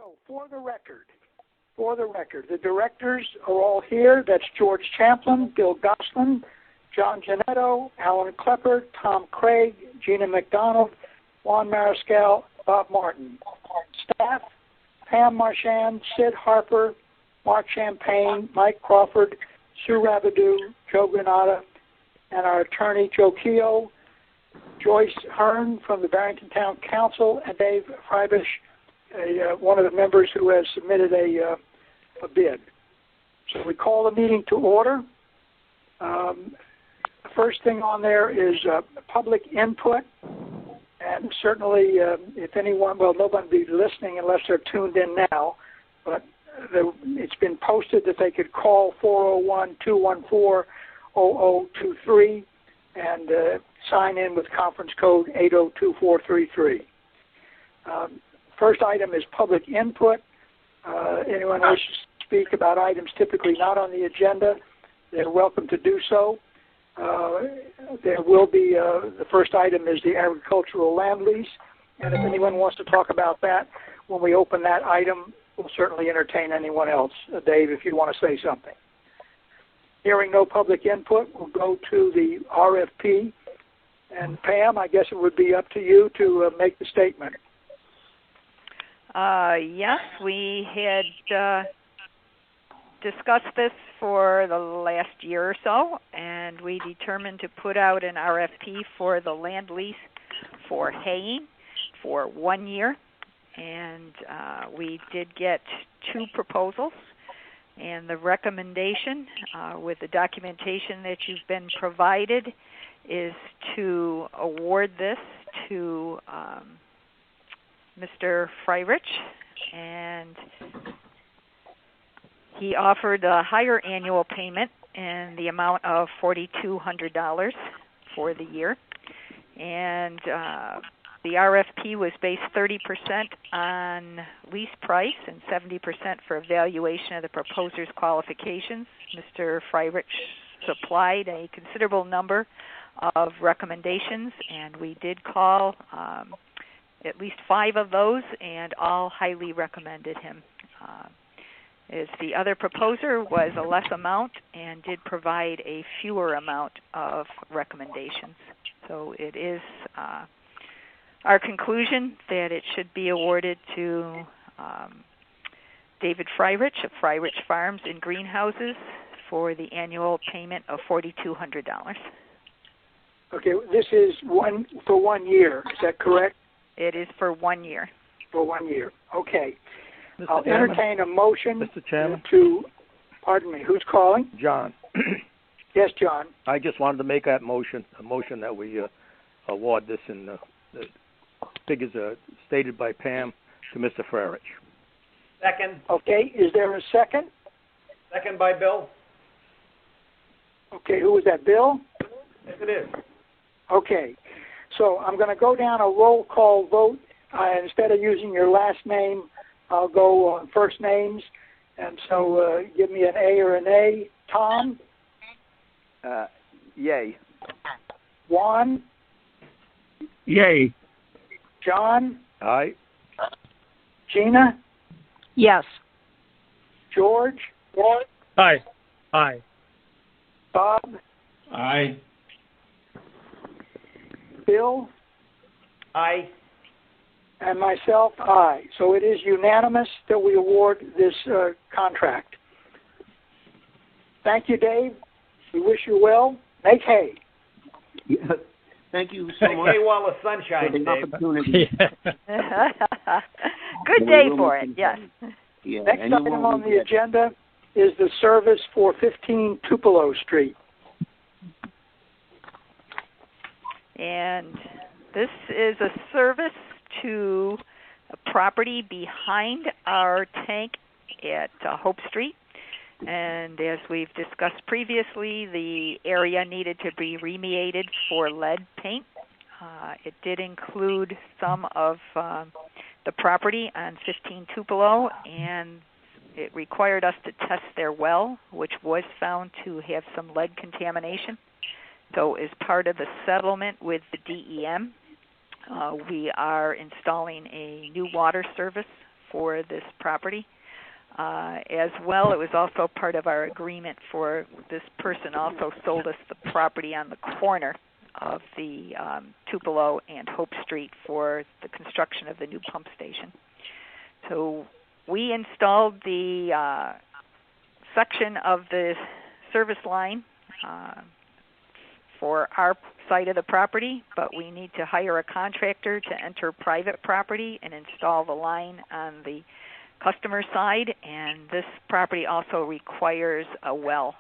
So for the record, the directors are all here. That's George Champlin, Bill Goslin, John Janetto, Alan Klepper, Tom Craig, Gina McDonald, Juan Mariscal, Bob Martin. Staff, Pam Marchand, Sid Harper, Mark Champagne, Mike Crawford, Sue Rabidou, Joe Granata, and our attorney, Joe Keogh, Joyce Hearn from the Barrington Town Council, and Dave Freibisch, one of the members who has submitted a bid. So we call the meeting to order. The first thing on there is public input. And certainly, if anyone, well, nobody will be listening unless they're tuned in now, but it's been posted that they could call 401-214-0023 and sign in with conference code 802-433. First item is public input. Anyone wishes to speak about items typically not on the agenda, they're welcome to do so. There will be, the first item is the agricultural land lease, and if anyone wants to talk about that, when we open that item, we'll certainly entertain anyone else. Dave, if you want to say something. Hearing no public input, we'll go to the RFP, and Pam, I guess it would be up to you to make the statement. Yes, we had discussed this for the last year or so, and we determined to put out an RFP for the land lease for haying for 1 year, and we did get 2 proposals, and the recommendation with the documentation that you've been provided is to award this to Mr. Freibisch, and he offered a higher annual payment in the amount of $4,200 for the year. And the RFP was based 30% on lease price and 70% for evaluation of the proposer's qualifications. Mr. Freibisch supplied a considerable number of recommendations, and we did call at least 5 of those, and all highly recommended him. As the other proposer was a less amount and did provide a fewer amount of recommendations. So it is our conclusion that it should be awarded to David Freibisch of Freibisch Farms and Greenhouses for the annual payment of $4,200. Okay, this is for 1 year, is that correct? It is for 1 year. For 1 year, okay. Mr. I'll Chairman, entertain a motion Mr. Chairman? to, pardon me, who's calling? John. Yes, John. I just wanted to make that motion, a motion that we award this, and the figures are stated by Pam to Mr. Freibisch. Second. Okay, is there a second? Second by Bill. Okay, who was that, Bill? Yes, it is. Okay, so I'm going to go down a roll call vote. Instead of using your last name, I'll go on first names. And so give me an A or an A. Tom? Yay. Juan? Yay. John? Aye. Gina? Yes. George? Aye. Aye. Bob? Aye. Bill? Aye. And myself, aye. So it is unanimous that we award this contract. Thank you, Dave. We wish you well. Make hay. Yeah. Thank you so much Hey, while the sun for shines, the Dave. opportunity. Good day for it, yes. Yeah, Next item on the agenda is the service for 15 Tupelo Street. And this is a service to a property behind our tank at Hope Street. And as we've discussed previously, the area needed to be remediated for lead paint. It did include some of the property on 15 Tupelo, and it required us to test their well, which was found to have some lead contamination. So as part of the settlement with the DEM, we are installing a new water service for this property. As well, it was also part of our agreement for this person also sold us the property on the corner of the Tupelo and Hope Street for the construction of the new pump station. So we installed the section of the service line for our side of the property, but we need to hire a contractor to enter private property and install the line on the customer side, and this property also requires a well.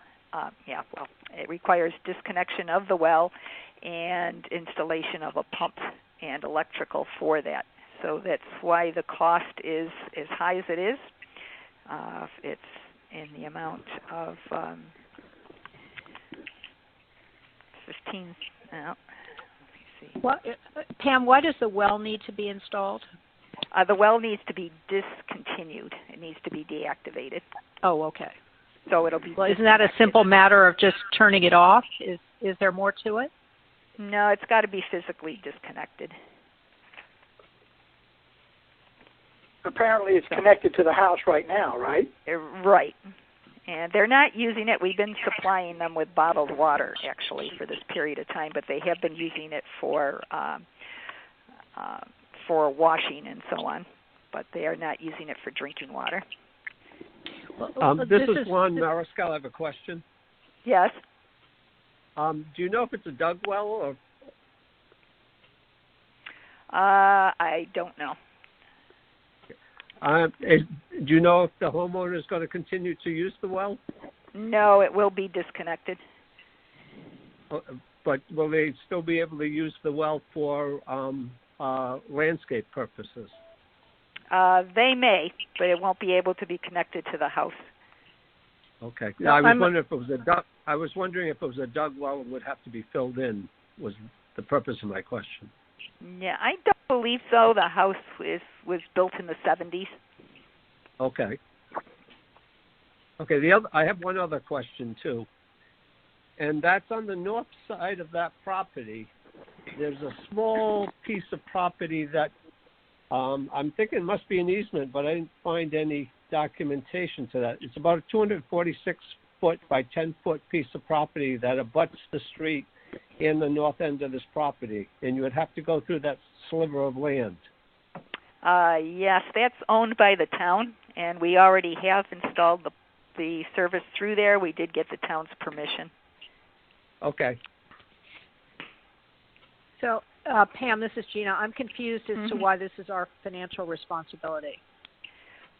It requires disconnection of the well and installation of a pump and electrical for that. So that's why the cost is as high as it is. It's in the amount of 15. Let me see. Pam, why does the well need to be installed? The well needs to be discontinued. It needs to be deactivated. Oh, okay. So it'll be. Well, isn't that a simple matter of just turning it off? Is there more to it? No, it's got to be physically disconnected. Apparently it's connected to the house right now, right? Right. And they're not using it. We've been supplying them with bottled water, actually, for this period of time, but they have been using it for washing and so on, but they are not using it for drinking water. This is Juan Mariscal. I have a question. Yes. Do you know if it's a dug well or? I don't know. Do you know if the homeowner is going to continue to use the well? No, it will be disconnected. But will they still be able to use the well for landscape purposes? They may, but it won't be able to be connected to the house. Okay. I was wondering if it was a dug. I was wondering if it was a dug well and would have to be filled in. Was the purpose of my question? Yeah, I don't believe so. The house was built in the 70s. Okay. Okay. I have one other question too, and that's on the north side of that property. There's a small piece of property that I'm thinking must be an easement, but I didn't find any documentation to that. It's about a 246-foot by 10-foot piece of property that abuts the street in the north end of this property, and you would have to go through that sliver of land. Yes, that's owned by the town, and we already have installed the service through there. We did get the town's permission. Okay. So, Pam, this is Gina. I'm confused as to why this is our financial responsibility.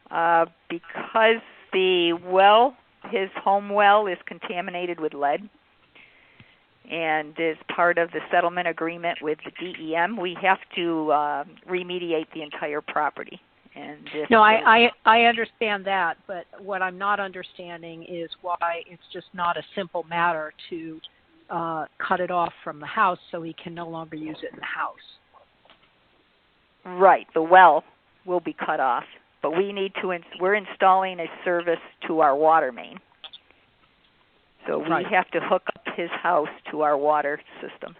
Because the well, his home well, is contaminated with lead, and is part of the settlement agreement with the DEM, we have to remediate the entire property. And I understand that, but what I'm not understanding is why it's just not a simple matter to cut it off from the house so he can no longer use it in the house. Right, the well will be cut off, but we need to. We're installing a service to our water main, so we have to hook up his house to our water system.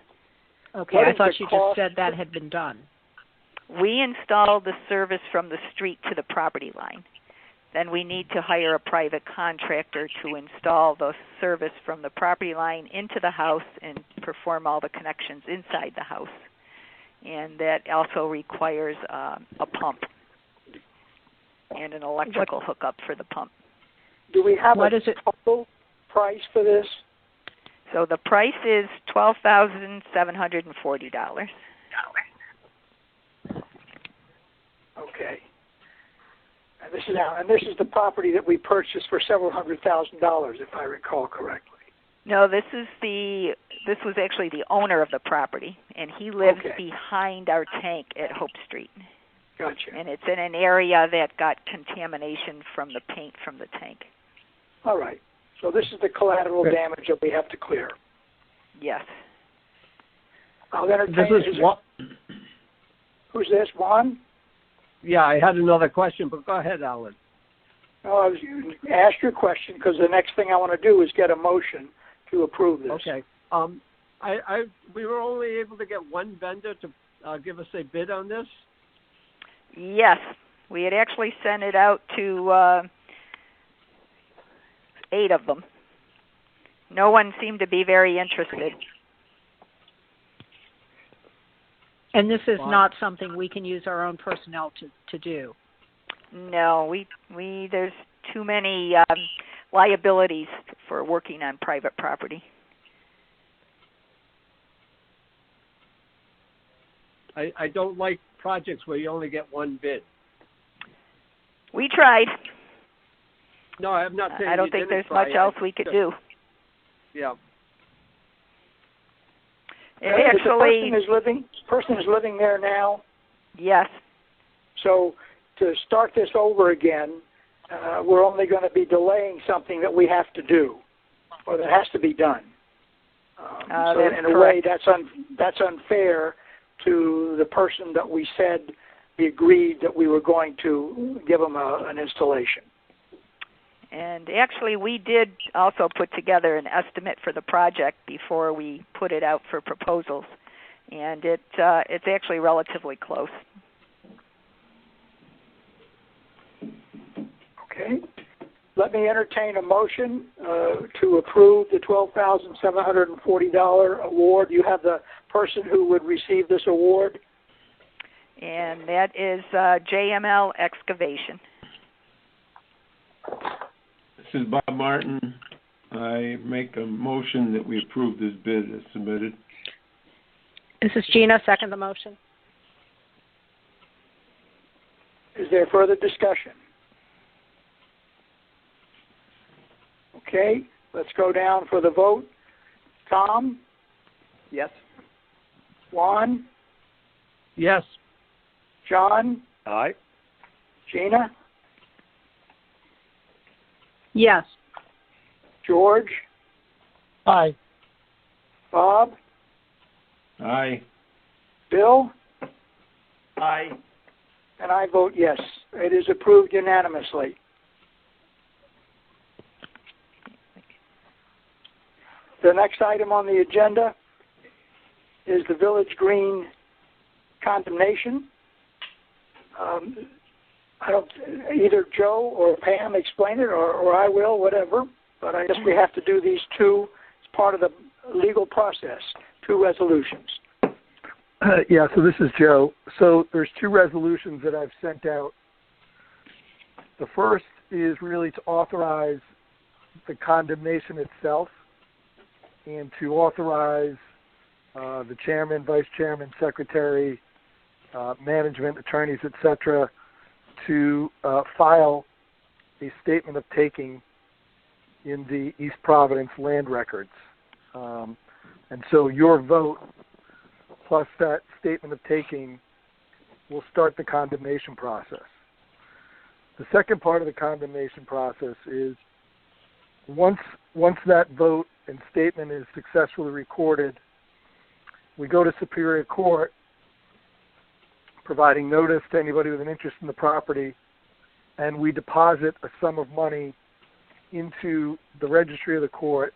Okay, I thought you just said that had been done. We installed the service from the street to the property line. Then we need to hire a private contractor to install the service from the property line into the house and perform all the connections inside the house. And that also requires a pump and an electrical hookup for the pump. Do we have a total price for this? So the price is $12,740. Okay. And this is the property that we purchased for several $100,000, if I recall correctly. No, this was actually the owner of the property, and he lives behind our tank at Hope Street. Gotcha. And it's in an area that got contamination from the paint from the tank. All right. So this is the collateral damage that we have to clear. Yes. I'll entertain. This is Juan. Who's this, Juan? Yeah, I had another question, but go ahead, Alan. No, I was ask your question because the next thing I want to do is get a motion to approve this. Okay. We were only able to get one vendor to give us a bid on this. Yes, We had actually sent it out to 8 of them. No one seemed to be very interested. And this is not something we can use our own personnel to do. No, we there's too many liabilities for working on private property. I don't like projects where you only get one bid. We tried. No, I'm not saying I don't you think didn't there's try. much else we could do. Yeah. Actually, the person is living there now. Yes. So to start this over again, we're only going to be delaying something that we have to do, or that has to be done. So that's in a correct. way, that's unfair to the person that we said we agreed that we were going to give them an installation. And actually, we did also put together an estimate for the project before we put it out for proposals, and it's actually relatively close. Okay. Let me entertain a motion to approve the $12,740 award. You have the person who would receive this award? And that is JML Excavation. This is Bob Martin. I make a motion that we approve this bid as submitted. This is Gina. Second the motion. Is there further discussion? Okay, let's go down for the vote. Tom? Yes. Juan? Yes. John? Aye. Gina? Yes. George? Aye. Bob? Aye. Bill? Aye. And I vote yes. It is approved unanimously. The next item on the agenda is the Village Green condemnation. Either Joe or Pam explain it, or I will, whatever. But I guess we have to do these two as part of the legal process, 2 resolutions. Yeah, so this is Joe. So there's 2 resolutions that I've sent out. The first is really to authorize the condemnation itself and to authorize the chairman, vice chairman, secretary, management, attorneys, etc., to file a statement of taking in the East Providence land records. And so your vote plus that statement of taking will start the condemnation process. The second part of the condemnation process is once that vote and statement is successfully recorded, we go to Superior Court, providing notice to anybody with an interest in the property, and we deposit a sum of money into the registry of the court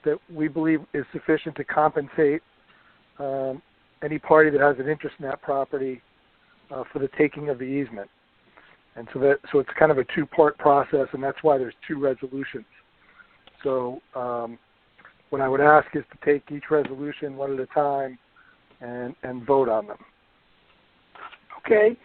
that we believe is sufficient to compensate any party that has an interest in that property for the taking of the easement. And so it's kind of a 2-part process, and that's why there's 2 resolutions. So what I would ask is to take each resolution one at a time and vote on them. Okay.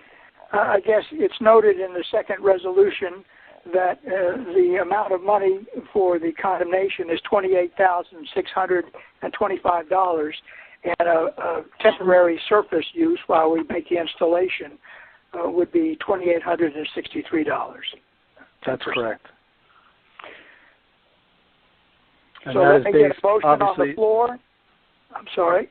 I guess it's noted in the second resolution that the amount of money for the condemnation is $28,625, and a temporary surface use while we make the installation would be $2,863. That's correct. So let me get a motion on the floor. I'm sorry.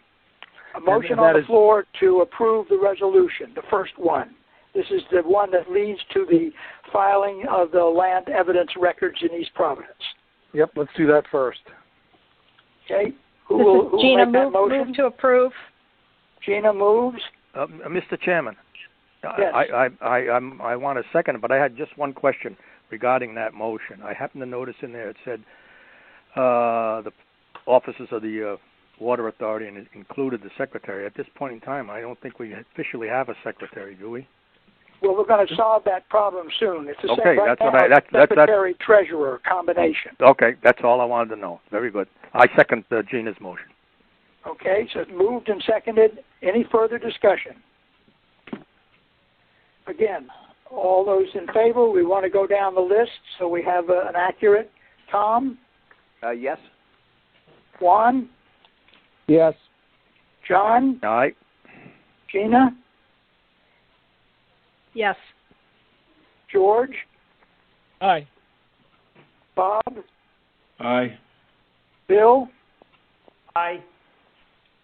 A motion on the floor to approve the resolution, the first one. This is the one that leads to the filing of the land evidence records in East Providence. Yep, let's do that first. Okay. This is Gina. Make that motion? Move to approve. Gina moves. Mr. Chairman, Yes. I want to second it, but I had just one question regarding that motion. I happened to notice in there it said the officers of the Water Authority, and it included the secretary. At this point in time, I don't think we officially have a secretary, do we? Well, we're going to solve that problem soon. It's the Okay, same right that's what now, I- that's- secretary-treasurer combination. Okay, that's all I wanted to know. Very good. I second Gina's motion. Okay, so it's moved and seconded. Any further discussion? Again, all those in favor, we want to go down the list so we have an accurate. Tom? Yes. Juan? Yes. John? Aye. Gina? Yes. George? Aye. Bob? Aye. Bill? Aye.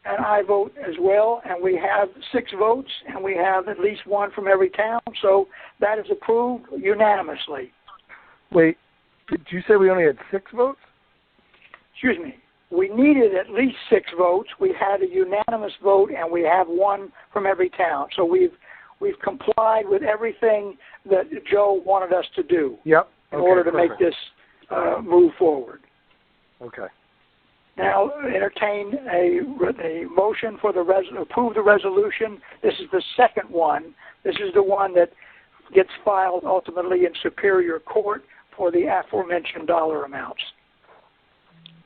And I vote as well, and we have 6 votes, and we have at least one from every town, so that is approved unanimously. Wait, did you say we only had 6 votes? Excuse me. We needed at least 6 votes. We had a unanimous vote, and we have one from every town. So we've complied with everything that Joe wanted us to do Yep. in order to make this move forward. Okay. Now, entertain a motion for approve the resolution. This is the second one. This is the one that gets filed ultimately in Superior Court for the aforementioned dollar amounts.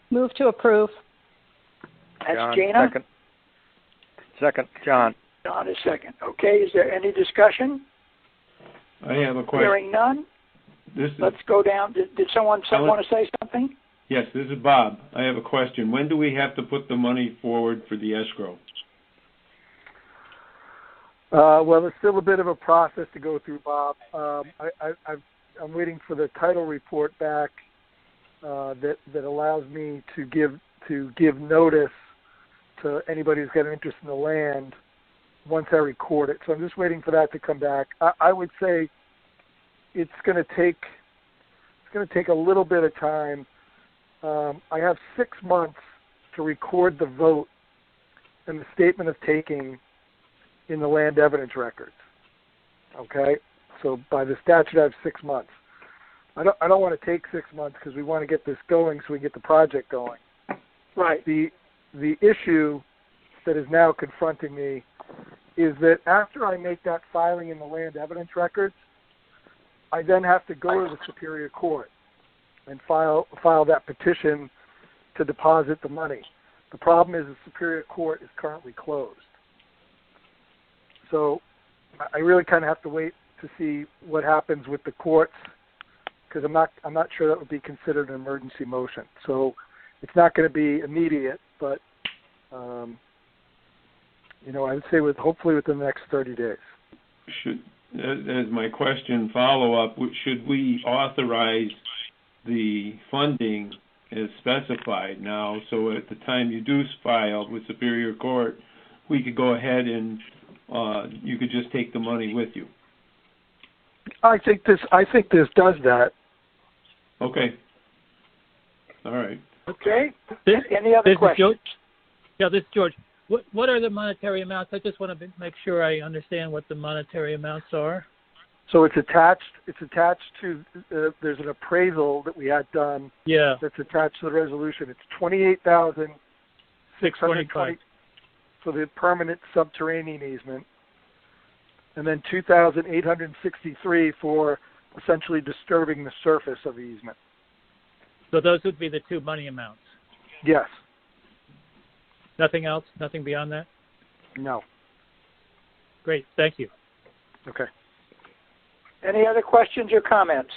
Move to approve. That's John, Gina. Second, John. John is second. Okay, is there any discussion? I have a question. Hearing none, This is, let's go down. Did someone want to say something? yes, this is Bob. I have a question. When do we have to put the money forward for the escrow? Well, there's still a bit of a process to go through, Bob. I'm waiting for the title report back that allows me to give notice to anybody who's got an interest in the land once I record it. So I'm just waiting for that to come back. I would say it's going to take a little bit of time. I have 6 months to record the vote and the statement of taking in the land evidence records. Okay, so by the statute, I have 6 months. I don't want to take 6 months because we want to get this going so we can get the project going. Right. The issue that is now confronting me is that after I make that filing in the land evidence records, I then have to go to the Superior Court and file that petition to deposit the money. The problem is the Superior Court is currently closed. So I really kind of have to wait to see what happens with the courts because I'm not sure that would be considered an emergency motion. So it's not going to be immediate, but I would say hopefully within the next 30 days. As my question follow-up, should we authorize the funding as specified now, so at the time you do file with Superior Court, we could go ahead and you could just take the money with you? I think this does that. Okay. All right. Okay. Any other questions? Yeah, this is George. What are the monetary amounts? I just want to make sure I understand what the monetary amounts are. So it's attached to there's an appraisal that we had done. Yeah. That's attached to the resolution. It's $28,620 for the permanent subterranean easement, and then $2,863 for essentially disturbing the surface of the easement. So those would be the 2 money amounts. Yes. Nothing else? Nothing beyond that? No. Great. Thank you. Okay. Any other questions or comments?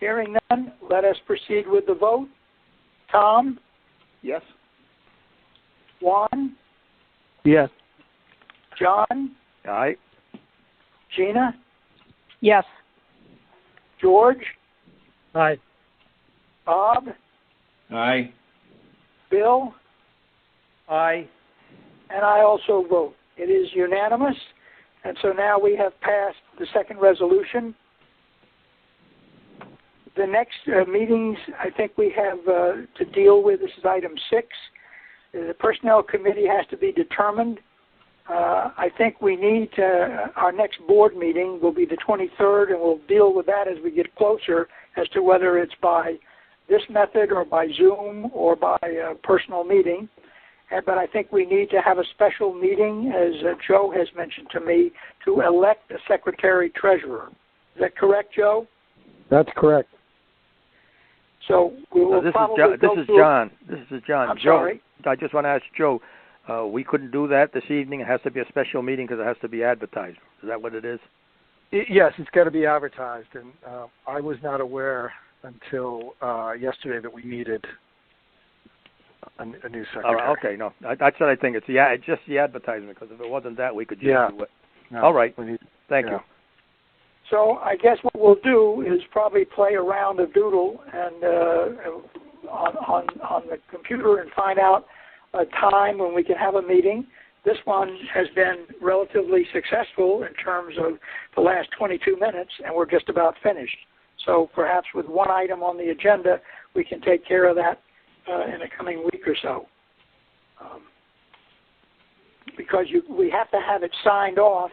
Hearing none, let us proceed with the vote. Tom? Yes. Juan? Yes. John? Aye. Gina? Yes. George? Aye. Bob? Aye. Bill? Aye. And I also vote. It is unanimous. And so now we have passed the second resolution. The next meetings I think we have to deal with, this is item 6. The Personnel Committee has to be determined. I think we need our next board meeting will be the 23rd, and we'll deal with that as we get closer as to whether it's by this method or by Zoom or by a personal meeting. but I think we need to have a special meeting, as Joe has mentioned to me, to elect a secretary-treasurer. Is that correct, Joe? That's correct. So we will this probably is John. This is John. I'm Joe, sorry. I just want to ask Joe, we couldn't do that this evening. It has to be a special meeting because it has to be advertised. Is that what it is? Yes, it's got to be advertised, and I was not aware until yesterday that we needed a new secretary. All right, okay, no, that's what I think. It's just the advertisement, because if it wasn't that, we could just do it. No, all right, thank you. So I guess what we'll do is probably play a round of Doodle and on the computer and find out a time when we can have a meeting. This one has been relatively successful in terms of the last 22 minutes, and we're just about finished. So perhaps with one item on the agenda, we can take care of that in the coming week or so. Because we have to have it signed off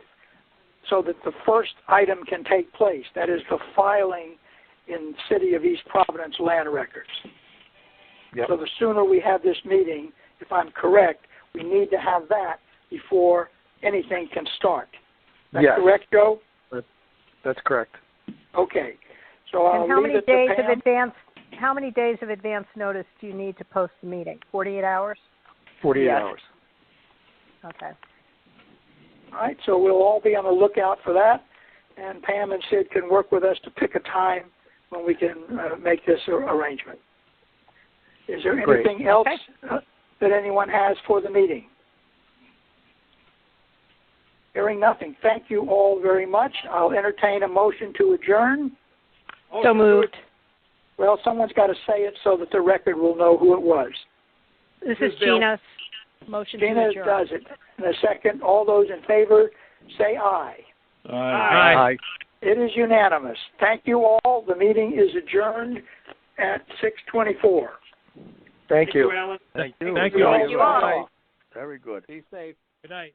so that the first item can take place. That is the filing in City of East Providence land records. Yep. So the sooner we have this meeting, if I'm correct, we need to have that before anything can start. That's correct, Joe? That's correct. Okay. So I'll and how leave many it to days Pam. of advance? How many days of advance notice do you need to post the meeting? 48 hours. 48 hours. Okay. All right. So we'll all be on the lookout for that, and Pam and Sid can work with us to pick a time when we can make this arrangement. Is there anything else that anyone has for the meeting? Hearing nothing. Thank you all very much. I'll entertain a motion to adjourn. So moved. Well, someone's got to say it so that the record will know who it was. This is Gina's motion Gina to adjourn. does it. In a second, all those in favor, say aye. Aye. It is unanimous. Thank you all. The meeting is adjourned at 6:24. Thank you. Alan. Thank you. Thank you. Thank you all. Very good. Be safe. Good night.